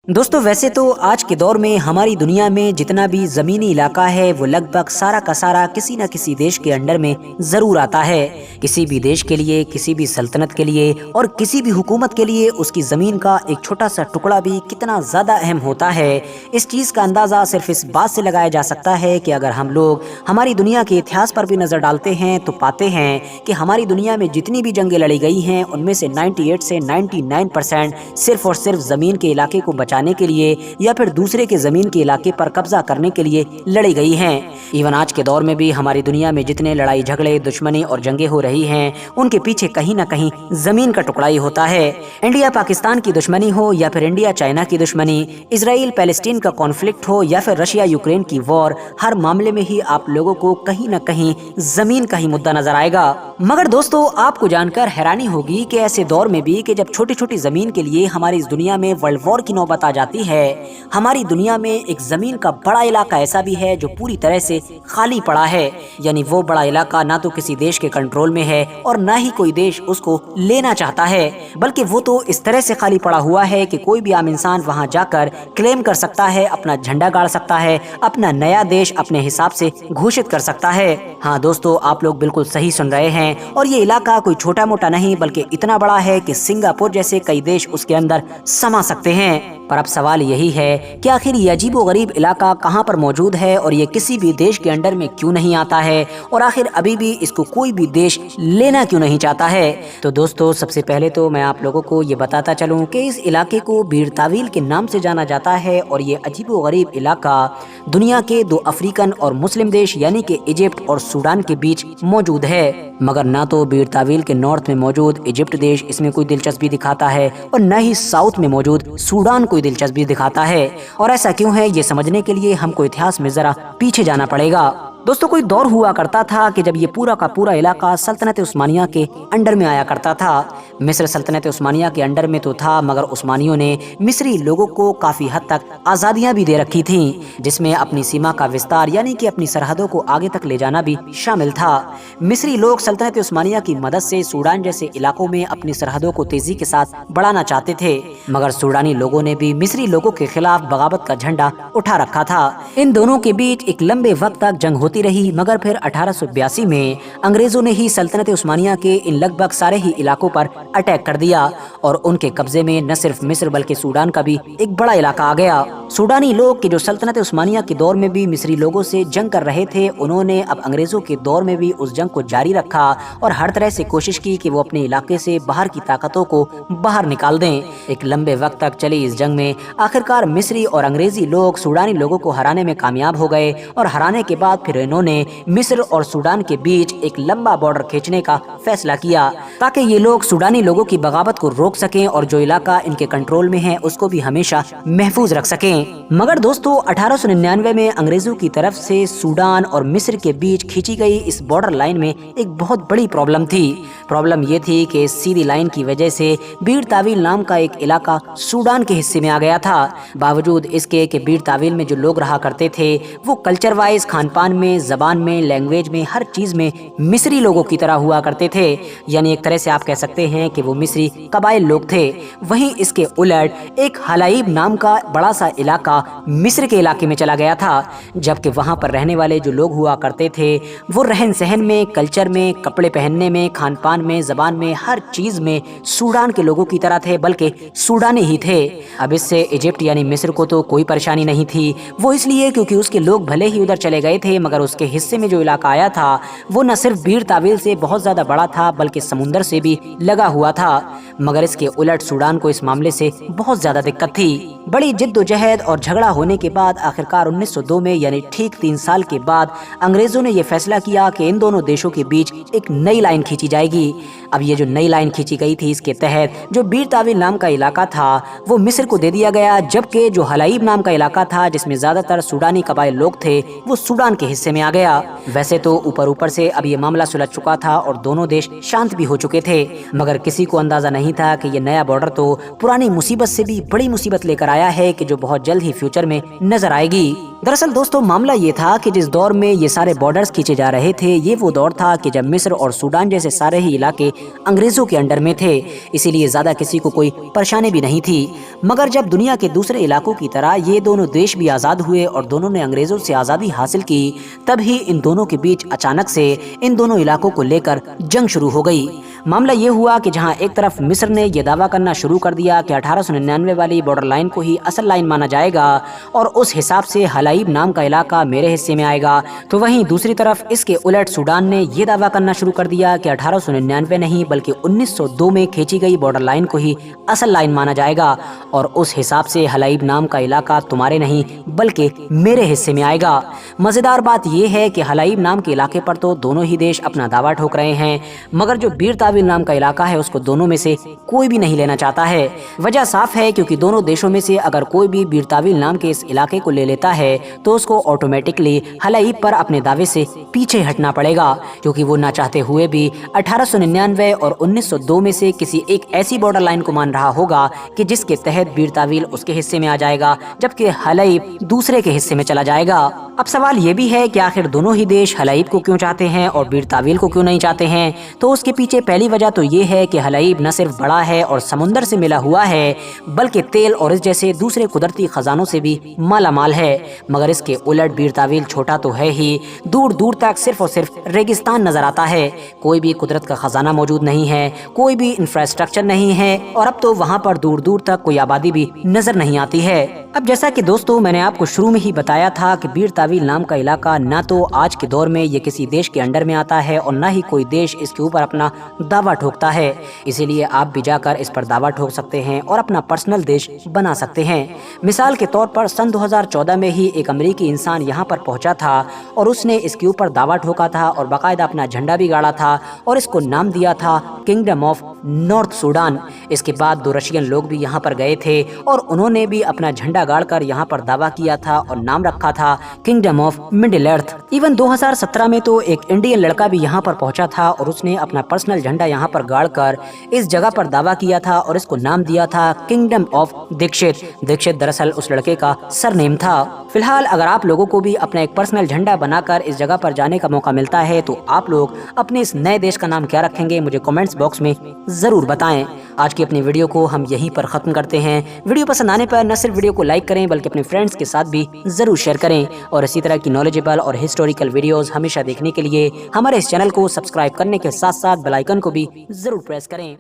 दोस्तों वैसे तो आज के दौर में हमारी दुनिया में जितना भी ज़मीनी इलाका है वो लगभग सारा का सारा किसी न किसी देश के अंडर में ज़रूर आता है। किसी भी देश के लिए, किसी भी सल्तनत के लिए और किसी भी हुकूमत के लिए उसकी ज़मीन का एक छोटा सा टुकड़ा भी कितना ज़्यादा अहम होता है। इस चीज़ का अंदाज़ा सिर्फ इस बात से लगाया जा सकता है कि अगर हम लोग हमारी दुनिया के इतिहास पर भी नज़र डालते हैं तो पाते हैं कि हमारी दुनिया में जितनी भी जंगें लड़ी गई हैं उनमें से 98 से 99% सिर्फ और सिर्फ ज़मीन के इलाके को बचाने के लिए या फिर दूसरे के ज़मीन के इलाके पर कब्जा करने के लिए लड़ी गई हैं। इवन आज के दौर में भी हमारी दुनिया में जितने लड़ाई झगड़े, दुश्मनी और जंगें हो रही हैं उनके पीछे कहीं ना कहीं ज़मीन का टुकड़ा ही होता है। इंडिया पाकिस्तान की दुश्मनी हो या फिर इंडिया चाइना की दुश्मनी, इजराइल पैलेस्टीन का कॉन्फ्लिक्ट हो या फिर रशिया यूक्रेन की वॉर, हर मामले में ही आप लोगों को कहीं ना कहीं ज़मीन का ही मुद्दा नजर आएगा। मगर दोस्तों आपको जानकर हैरानी होगी कि ऐसे दौर में भी कि जब छोटी छोटी ज़मीन के लिए हमारी इस दुनिया में वर्ल्ड वॉर की नौबत आ जाती है, हमारी दुनिया में एक ज़मीन का बड़ा इलाका ऐसा भी है जो पूरी तरह से खाली पड़ा है। यानी वो बड़ा इलाका ना तो किसी देश के कंट्रोल में है और ना ही कोई देश उसको लेना चाहता है, बल्कि वो तो इस तरह से खाली पड़ा हुआ है कि कोई भी आम इंसान वहां जाकर क्लेम कर सकता है, अपना झंडा गाड़ सकता है, अपना नया देश अपने हिसाब से घोषित कर सकता है। हाँ दोस्तों, आप लोग बिल्कुल सही सुन रहे हैं और ये इलाका कोई छोटा मोटा नहीं बल्कि इतना बड़ा है कि सिंगापुर जैसे कई देश उसके अंदर समा सकते हैं। पर अब सवाल यही है कि आखिर ये अजीबोगरीब इलाका कहाँ पर मौजूद है और ये किसी भी देश के अंडर में क्यों नहीं आता है और आखिर अभी भी इसको कोई भी देश लेना क्यों नहीं चाहता है। तो दोस्तों सबसे पहले तो मैं आप लोगों को ये बताता चलूं कि इस इलाके को बीर तावील के नाम से जाना जाता है और ये अजीबोगरीब इलाका दुनिया के दो अफ्रीकन और मुस्लिम देश यानी कि इजिप्ट और सूडान के बीच मौजूद है। मगर ना तो बीर तावील के नॉर्थ में मौजूद इजिप्ट देश इसमें कोई दिलचस्पी दिखाता है और न ही साउथ में मौजूद सूडान कोई दिलचस्पी दिखाता है। और ऐसा क्यों है ये समझने के लिए हमको इतिहास में जरा पीछे जाना पड़ेगा। दोस्तों कोई दौर हुआ करता था कि जब ये पूरा का पूरा इलाका सल्तनत उस्मानिया के अंडर में आया करता था। मिस्र सल्तनत उस्मानिया के अंडर में तो था, मगर उस्मानियों ने मिस्री लोगों को काफी हद तक आजादियां भी दे रखी थीं, जिसमें अपनी सीमा का विस्तार यानी कि अपनी सरहदों को आगे तक ले जाना भी शामिल था। मिस्री लोग सल्तनत उस्मानिया की मदद से सूडान जैसे इलाकों में अपनी सरहदों को तेजी के साथ बढ़ाना चाहते थे, मगर सूडानी लोगों ने भी मिस्री लोगों के खिलाफ बगावत का झंडा उठा रखा था। इन दोनों के बीच एक लंबे वक्त तक जंग होती रही, मगर फिर 1882 में अंग्रेजों ने ही सल्तनत उस्मानिया के इन लगभग सारे ही इलाकों पर अटैक कर दिया और उनके कब्जे में न सिर्फ मिस्र बल्कि सूडान का भी एक बड़ा इलाका आ गया। सूडानी लोग के जो सल्तनत उस्मानिया के दौर में भी मिस्री लोगों से जंग कर रहे थे, उन्होंने अब अंग्रेजों के दौर में भी उस जंग को जारी रखा और हर तरह से कोशिश की कि वो अपने इलाके से बाहर की ताकतों को बाहर निकाल दें। एक लंबे वक्त तक चली इस जंग में आखिरकार मिस्री और अंग्रेजी लोग सूडानी लोगों को हराने में कामयाब हो गए और हराने के बाद फिर इन्होंने मिस्र और सूडान के बीच एक लंबा बॉर्डर खींचने का फैसला किया ताकि ये लोग सूडानी लोगों की बगावत को रोक सकें और जो इलाका इनके कंट्रोल में है उसको भी हमेशा महफूज रख सकें। मगर दोस्तों 1899 में अंग्रेजों की तरफ से सूडान और मिस्र के बीच खींची गई इस बॉर्डर लाइन में एक बहुत बड़ी प्रॉब्लम थी। प्रॉब्लम ये थी कि इस सीधी लाइन की वजह से बीर तावील नाम का एक इलाका सूडान के हिस्से में आ गया था। बावजूद इसके कि बीर तावील में जो लोग रहा करते थे वो कल्चर वाइज, खान पान में, जबान में, लैंग्वेज में, हर चीज में मिस्री लोगों की तरह हुआ करते थे। यानी एक तरह से आप कह सकते हैं कि वो मिस्री कबाइल लोग थे। वहीं इसके उलट एक हलाइब नाम का बड़ा सा इलाका मिस्र के इलाके में चला गया था, जबकि वहां पर रहने वाले जो लोग हुआ करते थे वो रहन सहन में, कल्चर में, कपड़े पहनने में, खान पान में, जबान में, हर चीज में सूडान के लोगों की तरह थे, बल्कि सूडानी ही थे। अब इससे इजिप्ट यानी मिस्र को तो कोई परेशानी नहीं थी। वो इसलिए क्योंकि उसके लोग भले ही उधर चले गए थे, मगर उसके हिस्से में जो इलाका आया था वो न सिर्फ बीर तावील से बहुत ज्यादा बड़ा था बल्कि समुंदर से भी लगा हुआ था। मगर इसके उलट सूडान को इस मामले से बहुत ज्यादा दिक्कत थी। बड़ी जिद्दोजहद और झगड़ा होने के बाद आखिरकार 1902 में यानी ठीक 3 साल के बाद अंग्रेजों ने यह फैसला किया कि इन दोनों देशों के बीच एक नई लाइन खींची जाएगी। अब ये जो नई लाइन खींची गई थी इसके तहत जो बीर तावील नाम का इलाका था वो मिस्र को दे दिया गया, जबकि जो हलाइब नाम का इलाका था जिसमें ज्यादातर सूडानी कबाइल लोग थे वो सूडान के हिस्से में आ गया। वैसे तो ऊपर ऊपर से अब ये मामला सुलझ चुका था और दोनों देश शांत भी हो चुके थे, मगर किसी को अंदाजा नहीं نہیں تھا کہ یہ نیا بارڈر تو پرانی مصیبت سے بھی بڑی مصیبت لے کر آیا ہے کہ جو بہت جلد ہی فیوچر میں نظر آئے گی۔ دراصل دوستو معاملہ یہ تھا کہ جس دور میں یہ سارے بارڈرز کھینچے جا رہے تھے یہ وہ دور تھا کہ جب مصر اور سوڈان جیسے سارے ہی علاقے انگریزوں کے انڈر میں تھے، اسی لیے زیادہ کسی کو کوئی پریشانی بھی نہیں تھی۔ مگر جب دنیا کے دوسرے علاقوں کی طرح یہ دونوں دیش بھی آزاد ہوئے اور دونوں نے انگریزوں سے آزادی حاصل کی، تب ہی ان دونوں کے بیچ اچانک سے ان دونوں علاقوں کو لے کر جنگ شروع ہو گئی۔ معاملہ یہ ہوا کہ جہاں ایک طرف مصر نے یہ دعویٰ کرنا شروع کر دیا کہ 1899 والی بارڈر لائن کو ہی اصل لائن مانا جائے گا اور اس حساب سے حلائب نام کا علاقہ میرے حصے میں آئے گا، تو وہیں دوسری طرف اس کے الٹ سوڈان نے یہ دعویٰ کرنا شروع کر دیا کہ 1899 نہیں بلکہ 1902 میں کھینچی گئی بارڈر لائن کو ہی اصل لائن مانا جائے گا اور اس حساب سے حلائب نام کا علاقہ تمہارے نہیں بلکہ میرے حصے میں آئے گا۔ مزیدار بات یہ ہے کہ حلائب نام کے علاقے پر تو دونوں ہی دیش اپنا دعویٰ ٹھوک رہے ہیں، مگر جو بیر تاویل نام کا علاقہ ہے اس کو دونوں میں سے کوئی بھی نہیں لینا چاہتا ہے۔ وجہ صاف ہے کیونکہ دونوں دیشوں میں سے اگر کوئی بھی بیر تاویل نام کے اس علاقے کو لے لیتا ہے تو اس کو آٹومیٹکلی حلائب پر اپنے دعوے سے پیچھے ہٹنا پڑے گا، کیونکہ وہ نہ چاہتے ہوئے بھی 1899 اور 1902 میں سے کسی ایک ایسی بارڈر لائن کو مان رہا ہوگا کہ جس کے تحت بیر تاویل اس کے حصے میں آ جائے گا جبکہ حلائب دوسرے کے حصے میں چلا جائے گا۔ اب سوال یہ بھی ہے کہ آخر دونوں ہی دیش حلائب کو کیوں چاہتے ہیں اور بیر تاویل کو کیوں نہیں چاہتے ہیں؟ تو اس کے پیچھے پہلی وجہ تو یہ ہے کہ حلائب نہ صرف بڑا ہے اور سمندر سے ملا ہوا ہے بلکہ تیل اور اس جیسے دوسرے قدرتی خزانوں سے بھی مالا مال ہے، مگر اس کے الٹ بیر تاویل چھوٹا تو ہے ہی، دور دور تک صرف اور صرف ریگستان نظر آتا ہے، کوئی بھی قدرت کا خزانہ موجود نہیں ہے، کوئی بھی انفراسٹرکچر نہیں ہے اور اب تو وہاں پر دور دور تک کوئی آبادی بھی نظر نہیں آتی ہے۔ اب جیسا کہ دوستو میں نے آپ کو شروع میں ہی بتایا تھا کہ بیر تاویل نام کا علاقہ نہ تو آج کے دور میں یہ کسی دیش کے انڈر میں آتا ہے اور نہ ہی کوئی دیش اس کے اوپر اپنا دعویٰ ٹھوکتا ہے، اسی لیے آپ بھی جا کر اس پر دعویٰ ٹھوک سکتے ہیں اور اپنا پرسنل دیش بنا سکتے ہیں۔ مثال کے طور پر سن 2014 میں ہی ایک امریکی انسان یہاں پر پہنچا تھا اور اس نے اس کے اوپر دعویٰ ٹھوکا تھا اور باقاعدہ اپنا جھنڈا بھی گاڑا تھا اور اس کو نام دیا تھا کنگڈم آف نارتھ سوڈان۔ اس کے بعد 2 رشین لوگ بھی یہاں پر گئے تھے اور انہوں نے بھی اپنا جھنڈا گاڑ کر یہاں پر دعویٰ کیا تھا اور نام رکھا تھا kingdom of middle earth. Even 2017 میں تو ایک انڈین لڑکا بھی یہاں پر پہنچا تھا اور اس نے اپنا پرسنل جھنڈا یہاں پر گاڑ کر اس جگہ پر دعویٰ کیا تھا اور اس کو نام دیا تھا کنگڈم آف دیکشت۔ دیکشت دراصل اس لڑکے کا سر نیم تھا۔ فی الحال اگر آپ لوگوں کو بھی اپنا ایک پرسنل جھنڈا بنا کر اس جگہ پر جانے کا موقع ملتا ہے تو آپ لوگ اپنے اس نئے دیش کا نام کیا رکھیں گے؟ مجھے کمنٹس باکس میں ضرور بتائیں۔ آج کی اپنی ویڈیو کو ہم یہیں پر ختم کرتے ہیں۔ ویڈیو پسند آنے پر نہ صرف ویڈیو کو لائک کریں بلکہ اپنے فرینڈز کے ساتھ بھی ضرور شیئر کریں اور اسی طرح کی نالجیبل اور ہسٹوریکل ویڈیوز ہمیشہ دیکھنے کے لیے ہمارے اس چینل کو سبسکرائب کرنے کے ساتھ ساتھ بیل آئیکن کو بھی ضرور پریس کریں۔